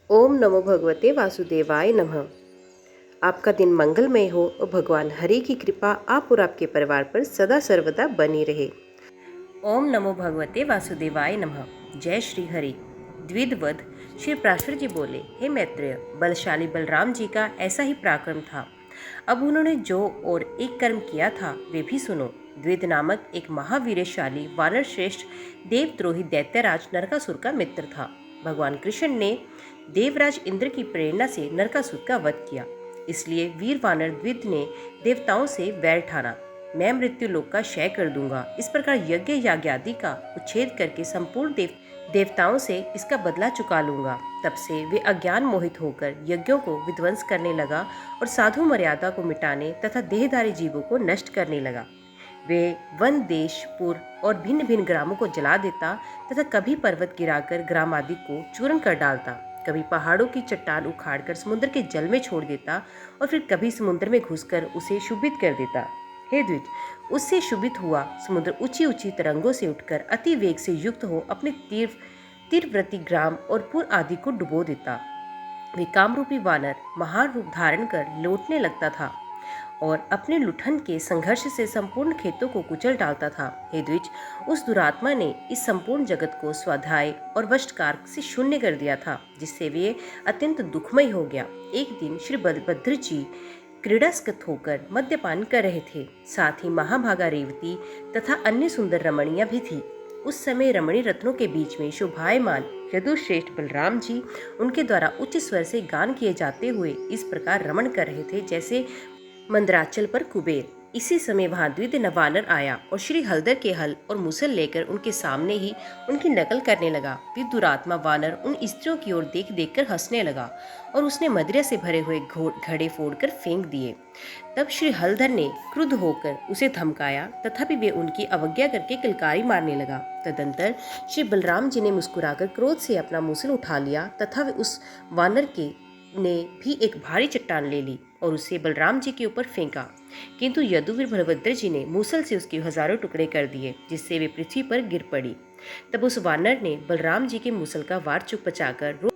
ओम नमो भगवते वासुदेवाय नमः। आपका दिन मंगलमय हो और भगवान हरि की कृपा आप और आपके परिवार पर सदा सर्वदा बनी रहे। ओम नमो भगवते वासुदेवाय नमः। जय श्री हरि। द्विदवध श्री प्राशर जी बोले, हे मैत्रेय, बलशाली बलराम जी का ऐसा ही पराक्रम था। अब उन्होंने जो और एक कर्म किया था वे भी सुनो। द्विद नामक एक महावीरशाली वानर श्रेष्ठ देवद्रोही दैत्यराज नरकासुर का मित्र था। भगवान कृष्ण ने देवराज इंद्र की प्रेरणा से नरकासुर का वध किया। इसलिए वीर वानर द्विद ने देवताओं से वैर ठाना, मैं मृत्यु लोक का क्षय कर दूंगा। इस प्रकार यज्ञ याज्ञादि का उच्छेद करके संपूर्ण देवताओं से इसका बदला चुका लूंगा। तब से वे अज्ञान मोहित होकर यज्ञों को विध्वंस करने लगा और साधु मर्यादा को मिटाने तथा देहधारी जीवों को नष्ट करने लगा। वे वन देश पुर और भिन्न भिन्न ग्रामों को जला देता तथा कभी पर्वत गिराकर ग्राम आदि को चूर्ण कर डालता, कभी पहाड़ों की चट्टान उखाड़कर समुद्र के जल में छोड़ देता और फिर कभी समुद्र में घुसकर उसे शुभित कर देता। हे द्विज, उससे शुभित हुआ समुद्र ऊंची ऊंची तरंगों से उठकर अति वेग से युक्त हो अपने तीव्रती ग्राम और पुर आदि को डुबो देता। वे कामरूपी वानर महान रूप धारण कर लौटने लगता था और अपने लुठन के संघर्ष से संपूर्ण खेतों को कुचल डालता था। हे द्विज, उस दुरात्मा ने इस संपूर्ण जगत को स्वाध्याय और वशकार से शून्य कर दिया था, जिससे वे अत्यंत दुखमय हो गया। एक दिन श्री बलभद्र जी क्रीड़ास्कत होकर मद्यपान कर रहे थे। साथ ही महाभागा रेवती तथा अन्य सुंदर रमणियां भी थी। उस समय रमणी रत्नों के बीच में शोभायमान यदुश्रेष्ठ बलराम जी उनके द्वारा उच्च स्वर से गान किए जाते हुए इस प्रकार रमण कर रहे थे जैसे मंदराचल पर कुबेर। इसी समय वहां द्विद वानर आया और श्री हलधर के हल और मुसल लेकर उनके सामने ही उनकी नकल करने लगा। फिर दुरात्मा वानर उन स्त्रियों की ओर देख देख कर हंसने लगा और उसने मदिरा से भरे हुए घड़े फोड़कर फेंक दिए। तब श्री हलधर ने क्रुद्ध होकर उसे धमकाया, तथापि वे उनकी अवज्ञा करके किलकारी मारने लगा। तदंतर श्री बलराम जी ने मुस्कुराकर क्रोध से अपना मूसल उठा लिया तथा वे उस वानर के ने भी एक भारी चट्टान ले ली और उसे बलराम जी के ऊपर फेंका, किंतु यदुवीर बलभद्र जी ने मूसल से उसके हजारों टुकड़े कर दिए, जिससे वे पृथ्वी पर गिर पड़ी। तब उस वानर ने बलराम जी के मूसल का वार चुप बचाकर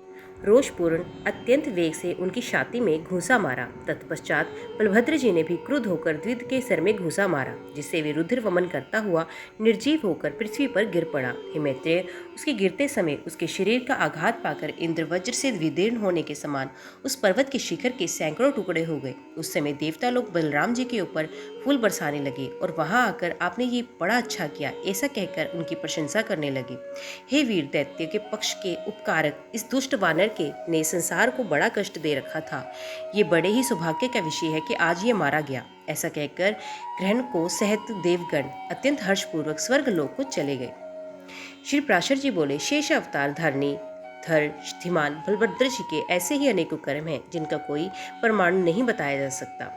रोषपूर्ण अत्यंत वेग से उनकी छाती में घूंसा मारा। तत्पश्चात बलभद्र जी ने भी क्रुद्ध होकर द्विद के सर में घूंसा मारा, जिससे वे रुधिर वमन करता हुआ निर्जीव होकर पृथ्वी पर गिर पड़ा। हे मैत्रेय, उसके गिरते समय उसके शरीर का आघात पाकर इंद्र वज्र से विदीर्ण होने के समान उस पर्वत के शिखर के सैकड़ों टुकड़े हो गए। उस समय देवता लोग बलराम जी के ऊपर फूल बरसाने लगे और वहां आकर आपने ये बड़ा अच्छा किया ऐसा कहकर उनकी प्रशंसा करने लगे। हे वीर दैत्य के पक्ष के उपकारक, इस दुष्ट वानर के ने संसार को बड़ा कष्ट दे रखा था। ये बड़े ही सौभाग्य का विषय है कि आज ये मारा गया। ऐसा कहकर ग्रहण को सहत देवगण अत्यंत हर्षपूर्वक स्वर्ग लोक को चले गए। श्री प्राशर जी बोले, शेष अवतार धरणी धर धीमान बलभद्र जी के ऐसे ही अनेकों कर्म हैं जिनका कोई परमाणु नहीं बताया जा सकता।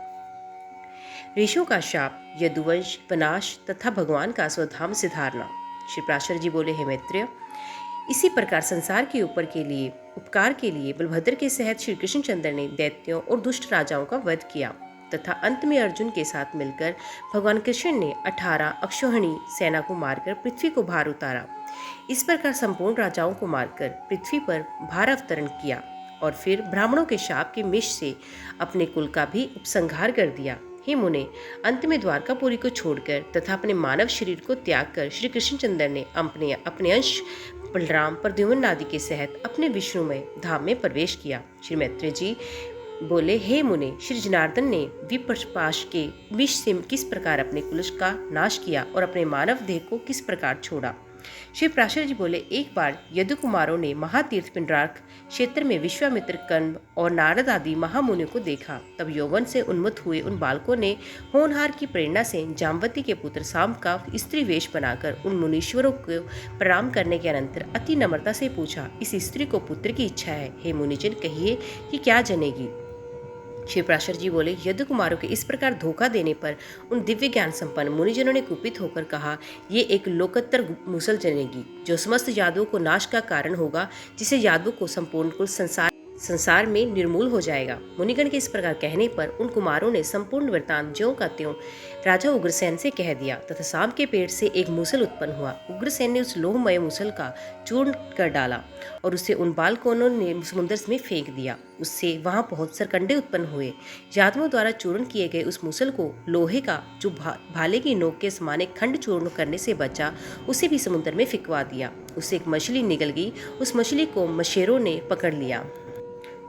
ऋषियों का शाप, यदुवंश विनाश तथा भगवान का स्वधाम सिधारना। श्री प्राशर जी बोले, हे मैत्रेय, इसी प्रकार संसार के ऊपर के लिए उपकार के लिए बलभद्र के सहित श्री कृष्णचंद्र ने दैत्यों और दुष्ट राजाओं का वध किया तथा अंत में अर्जुन के साथ मिलकर भगवान कृष्ण ने 18 अक्षौहिणी सेना को मारकर पृथ्वी को भार उतारा। इस प्रकार संपूर्ण राजाओं को मारकर पृथ्वी पर भार अवतरण किया और फिर ब्राह्मणों के शाप के मिश से अपने कुल का भी उपसंहार कर दिया। हे मुने, अंत में द्वारकापुरी को छोड़कर तथा अपने मानव शरीर को त्याग कर श्री कृष्णचंद्र ने अपने अंश बलराम प्रद्युम्न आदि के सहित अपने विष्णुमय धाम में प्रवेश किया। श्री मैत्रेय जी बोले, हे मुने, श्री जनार्दन ने विप्रपाश के विष से किस प्रकार अपने कुलश का नाश किया और अपने मानव देह को किस प्रकार छोड़ा। श्री प्राशर जी बोले, एक बार यदु कुमारों ने महातीर्थ पिंडराक क्षेत्र में विश्वामित्र, कण्व और नारद आदि महामुनियों को देखा। तब यौवन से उन्मत्त हुए उन बालकों ने होनहार की प्रेरणा से जामवती के पुत्र साम का स्त्री वेश बनाकर उन मुनीश्वरों को प्रणाम करने के अनंतर अति नम्रता से पूछा, इस स्त्री को पुत्र की इच्छा है, हे मुनिजन, कहिए कि क्या जनेगी। श्री प्राशर जी बोले, यदु कुमारों के इस प्रकार धोखा देने पर उन दिव्य ज्ञान संपन्न मुनिजनों ने कुपित होकर कहा, ये एक लोकोत्तर मुसल जनेगी जो समस्त यादवों को नाश का कारण होगा, जिसे यादवों को संपूर्ण कुल संसार संसार में निर्मूल हो जाएगा। मुनिगण के इस प्रकार कहने पर उन कुमारों ने संपूर्ण वृत्तांत ज्यों का त्यों राजा उग्रसेन से कह दिया तथा सांप के पेट से एक मूसल उत्पन्न हुआ। उग्रसेन ने उस लोहमय मूसल का चूर्ण कर डाला और उसे उन बालकों ने समुद्र में फेंक दिया। उससे वहां बहुत सरकंडे उत्पन्न हुए। यादवों द्वारा चूर्ण किए गए उस मूसल को लोहे का जो भाले की नोक के समान एक खंड चूर्ण करने से बचा, उसे भी समुद्र में फिकवा दिया। उससे एक मछली निकल गई। उस मछली को मछेरों ने पकड़ लिया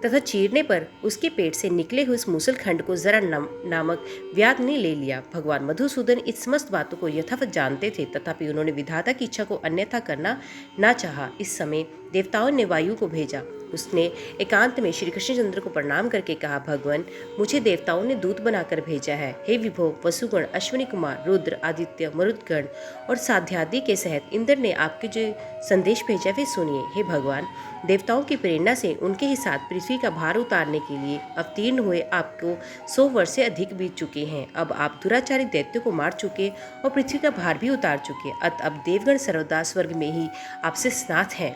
तथा चीरने पर उसके पेट से निकले हुए उस मूसल खंड को जरा नामक व्याध ने ले लिया। भगवान मधुसूदन इस समस्त बातों को यथावत जानते थे, तथापि उन्होंने विधाता की इच्छा को अन्यथा करना ना चाहा। इस समय देवताओं ने वायु को भेजा। उसने एकांत में श्री कृष्णचंद्र को प्रणाम करके कहा, भगवान, मुझे देवताओं ने दूत बनाकर भेजा है। हे विभो, वसुगण, अश्विनी कुमार, रुद्र, आदित्य, मरुदगण और साध्यादि के सहित इंद्र ने आपके जो संदेश भेजा वे सुनिए। हे भगवान, देवताओं की प्रेरणा से उनके ही साथ पृथ्वी का भार उतारने के लिए अवतीर्ण हुए आपको 100 वर्ष से अधिक बीत चुके हैं। अब आप दुराचारी दैत्यों को मार चुके और पृथ्वी का भार भी उतार चुके। अतः अब देवगण सर्वदा स्वर्ग में ही आपसे स्नात हैं।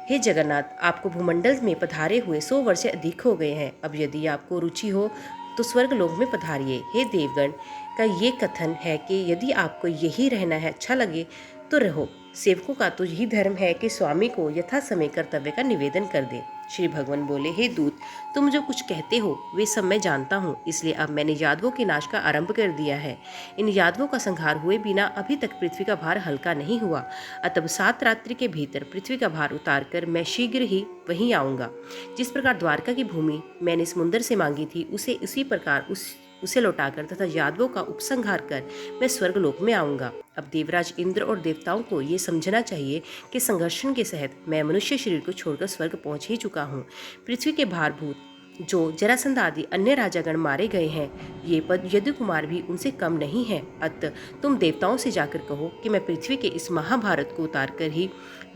हे जगन्नाथ, आपको भूमंडल में पधारे हुए 100 वर्ष से अधिक हो गए हैं। अब यदि आपको रुचि हो तो स्वर्ग लोक में पधारिए। हे देवगण का ये कथन है कि यदि आपको यही रहना है, अच्छा लगे तो रहो। सेवकों का तो यही धर्म है कि स्वामी को यथा समय कर्तव्य का निवेदन कर दे। श्री भगवान बोले, हे दूत, तुम जो कुछ कहते हो वे सब मैं जानता हूँ, इसलिए अब मैंने यादवों के नाश का आरंभ कर दिया है। इन यादवों का संहार हुए बिना अभी तक पृथ्वी का भार हल्का नहीं हुआ। अतः 7 रात्रि के भीतर पृथ्वी का भार उतार कर मैं शीघ्र ही वहीं आऊँगा। जिस प्रकार द्वारका की भूमि मैंने समुद्र से मांगी थी, उसे उसी प्रकार उसे लौटाकर तथा यादवों का उपसंहार कर मैं स्वर्गलोक में आऊंगा। अब देवराज इंद्र और देवताओं को ये समझना चाहिए कि संघर्षण के सहित मैं मनुष्य शरीर को छोड़कर स्वर्ग पहुंच ही चुका हूँ। पृथ्वी के भारभूत जो जरासंध आदि अन्य राजागण मारे गए हैं, ये पद यदु कुमार भी उनसे कम नहीं है। अतः तुम देवताओं से जाकर कहो कि मैं पृथ्वी के इस महाभारत को उतार कर ही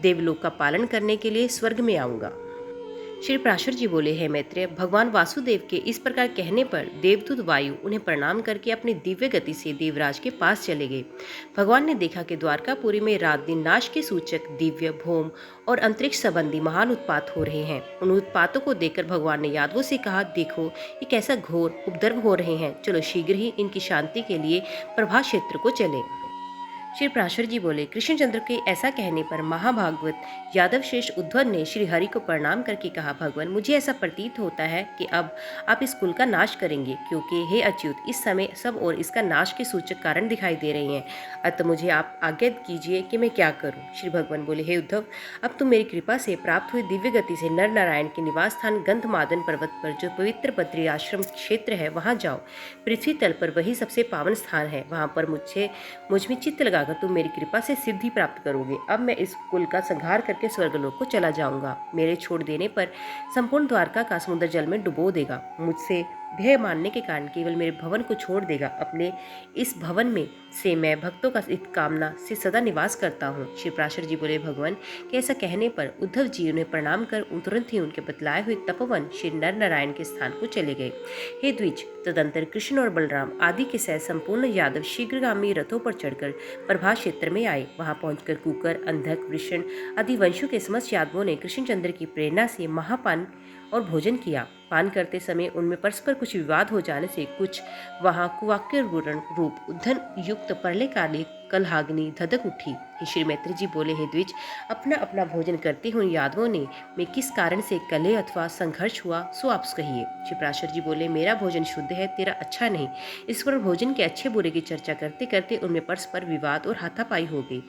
देवलोक का पालन करने के लिए स्वर्ग में आऊंगा। श्री पराशर जी बोले, हे मैत्रेय, भगवान वासुदेव के इस प्रकार कहने पर देवदूत वायु उन्हें प्रणाम करके अपनी दिव्य गति से देवराज के पास चले गए। भगवान ने देखा कि द्वारकापुरी में रात दिन नाश के सूचक दिव्य, भौम और अंतरिक्ष संबंधी महान उत्पात हो रहे हैं। उन उत्पातों को देखकर भगवान ने यादवों से कहा, देखो ये कैसा घोर उपद्रव हो रहे हैं, चलो शीघ्र ही इनकी शांति के लिए प्रभा क्षेत्र को चले। श्री पराशर जी बोले, कृष्णचंद्र के ऐसा कहने पर महाभागवत यादव श्रेष्ठ उद्धव ने श्री हरि को प्रणाम करके कहा, भगवान, मुझे ऐसा प्रतीत होता है कि अब आप इस कुल का नाश करेंगे, क्योंकि हे अच्युत, इस समय सब और इसका नाश के सूचक कारण दिखाई दे रहे हैं। अतः मुझे आप आज्ञा कीजिए कि मैं क्या करूं। श्री भगवान बोले, हे उद्धव, अब तुम मेरी कृपा से प्राप्त हुई दिव्य गति से नर नारायण के निवास स्थान गंधमादन पर्वत पर जो पवित्र बद्री आश्रम क्षेत्र है वहां जाओ। पृथ्वी तल पर वही सबसे पावन स्थान है। वहां पर मुझ में चित्त लगा तुम मेरी कृपा से सिद्धि प्राप्त करोगे। अब मैं इस कुल का संहार करके स्वर्गलोक को चला जाऊंगा। मेरे छोड़ देने पर संपूर्ण द्वारका का समुद्र जल में डुबो देगा। मुझसे भय मानने के कारण केवल मेरे भवन को छोड़ देगा। अपने इस भवन में से मैं भक्तों का हित कामना से सदा निवास करता हूँ। श्री पराशर जी बोले, भगवान के ऐसा कहने पर उद्धव जी उन्हें प्रणाम कर तुरंत ही उनके बतलाए हुए तपोवन श्री नर नारायण के स्थान को चले गए। हे द्विज, तदंतर कृष्ण और बलराम आदि के सहित संपूर्ण यादव शीघ्रगामी रथों पर चढ़कर प्रभा क्षेत्र में आए। वहां पहुंचकर कुकर, अंधक, वृषण आदि वंशों के समस्त यादवों ने कृष्णचंद्र की प्रेरणा से महापान और भोजन किया। पान करते समय उनमें परस्पर कुछ विवाद हो जाने से कुछ वहां कुवाक्य रूप उद्धन युक्त प्रलयकाली कलहाग्नि धधक उठी। श्री मैत्री जी बोले, हे द्विज, अपना अपना भोजन करते हुए यादवों ने में किस कारण से कलह अथवा संघर्ष हुआ सो आप कहिए। श्री पराशर जी बोले, मेरा भोजन शुद्ध है, तेरा अच्छा नहीं। इस पर भोजन के अच्छे बुरे की चर्चा करते करते उनमें परस्पर विवाद और हाथापाई हो गई।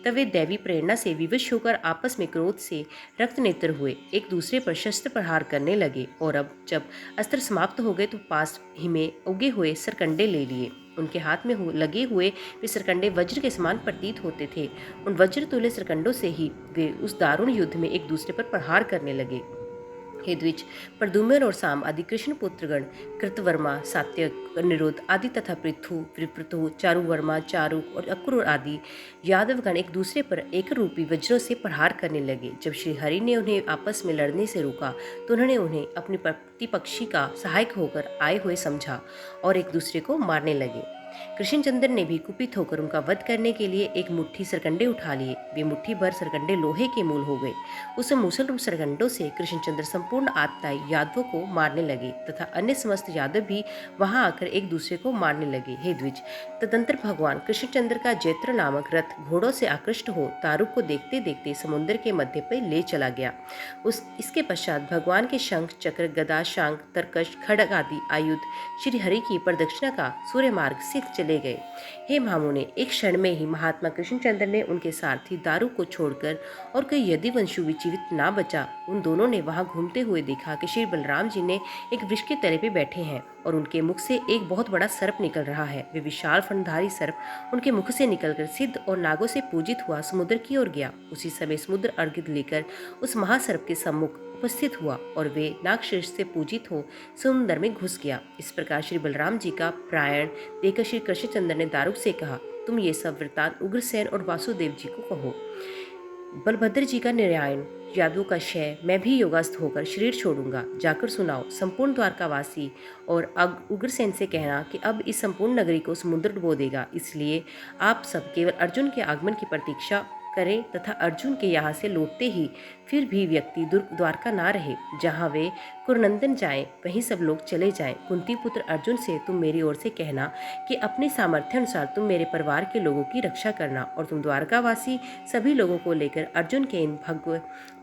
तब वे दैवी प्रेरणा से विवश होकर आपस में क्रोध से रक्त नेत्र हुए, एक दूसरे पर शस्त्र प्रहार करने लगे। और अब जब अस्त्र समाप्त हो गए तो पास ही में उगे हुए सरकंडे ले लिए। उनके हाथ में लगे हुए वे सरकंडे वज्र के समान प्रतीत होते थे। उन वज्र तुल्य सरकंडों से ही वे उस दारुण युद्ध में एक दूसरे पर प्रहार करने लगे। हे द्विज, प्रद्युम्न और साम आदि कृष्ण पुत्रगण कृतवर्मा, सात्यक, निरुद्ध आदि तथा पृथु, विप्रतु, चारुवर्मा, चारुक और अक्रूर आदि यादवगण एक दूसरे पर एक रूपी वज्रों से प्रहार करने लगे। जब श्री हरि ने उन्हें आपस में लड़ने से रोका तो उन्होंने उन्हें अपनी प्रतिपक्षी का सहायक होकर आए हुए समझा और एक दूसरे को मारने लगे। कृष्णचंद्र ने भी कुपित होकर उनका वध करने के लिए एक मुट्ठी सरकंडे उठा लिए। वे मुट्ठी भर सरकंडे लोहे के मूल हो गए। उस मूसल रूप सरकंडों से कृष्णचंद्र संपूर्ण आतताई यादवों को मारने लगे तथा अन्य समस्त यादव भी वहां आकर एक दूसरे को मारने लगे। हे द्विज, तदंतर भगवान कृष्णचंद्र का जैत्र नामक रथ घोड़ों से आकृष्ट हो दारुक को देखते देखते समुद्र के मध्य पर ले चला गया। इसके पश्चात भगवान के शंख, चक्र, गदा, शांग, तरकश, खड्ग आदि आयुध श्री हरि की प्रदक्षिणा का सूर्य मार्ग से चले गए। हे महामुने, एक क्षण में ही महात्मा कृष्णचंद्र ने उनके सारथी दारू को छोड़कर और कोई यदुवंशु जीवित ना बचा, उन दोनों ने वहां घूमते हुए देखा कि श्री बलराम जी ने एक वृक्ष के तले पे बैठे हैं और उनके मुख से एक बहुत बड़ा सर्प निकल रहा है। वे विशाल फणधारी सर्प उनके मुख से निकलकर सिद्ध और नागों से पूजित हुआ समुद्र की ओर गया। उसी समय समुद्र अर्घ्य लेकर उस महासर्प के सम्मुख उपस्थित हुआ और वे नागशीर्ष से पूजित हो समुद्र में घुस गया। इस प्रकार श्री बलराम जी का प्रायण देखकर श्री कृष्णचंद्र ने दारुक से कहा, तुम ये सब वृत्तांत उग्रसेन और वासुदेव जी को कहो। बलभद्र जी का निर्यायन, यादवों का क्षय, मैं भी योगास्थ होकर शरीर छोड़ूंगा, जाकर सुनाओ। संपूर्ण द्वारकावासी और उग्रसेन से कहना कि अब इस संपूर्ण नगरी को समुद्र डुबो देगा, इसलिए आप सब केवल अर्जुन के आगमन की प्रतीक्षा करें तथा अर्जुन के यहाँ से लौटते ही फिर भी व्यक्ति द्वारका ना रहे। जहाँ वे कुरुनंदन जाएं वहीं सब लोग चले जाएं। कुंती पुत्र अर्जुन से तुम मेरी ओर से कहना कि अपने सामर्थ्य अनुसार तुम मेरे परिवार के लोगों की रक्षा करना और तुम द्वारकावासी सभी लोगों को लेकर अर्जुन के इन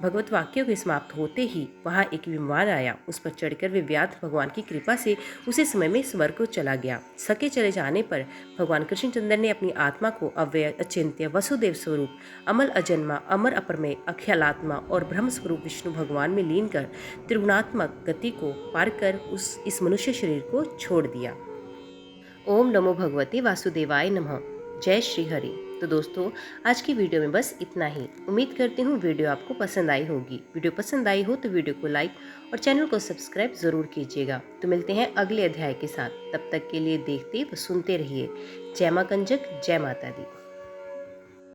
भगवत वाक्यों के समाप्त होते ही वहाँ एक विमान आया। उस पर चढ़कर वे व्याध भगवान की कृपा से उसी समय में स्वर्ग को चला गया। सके चले जाने पर भगवान कृष्णचंद्र ने अपनी आत्मा को अव्यय, अचिंत्य, वसुदेव स्वरूप, अमल, अजन्मा, अमर, अप्रमेय, अख्यालात्मा और ब्रह्म स्वरूप विष्णु भगवान में लीन कर त्रिगुणात्मक गति को पार कर इस मनुष्य शरीर को छोड़ दिया। ओम नमो भगवते वासुदेवाय नमः। जय श्री हरि। तो दोस्तों, आज की वीडियो में बस इतना ही। उम्मीद करती हूँ वीडियो आपको पसंद आई होगी। वीडियो पसंद आई हो तो वीडियो को लाइक और चैनल को सब्सक्राइब जरूर कीजिएगा। तो मिलते हैं अगले अध्याय के साथ। तब तक के लिए देखते व सुनते रहिए। जय मां कंजक, जय माता दी।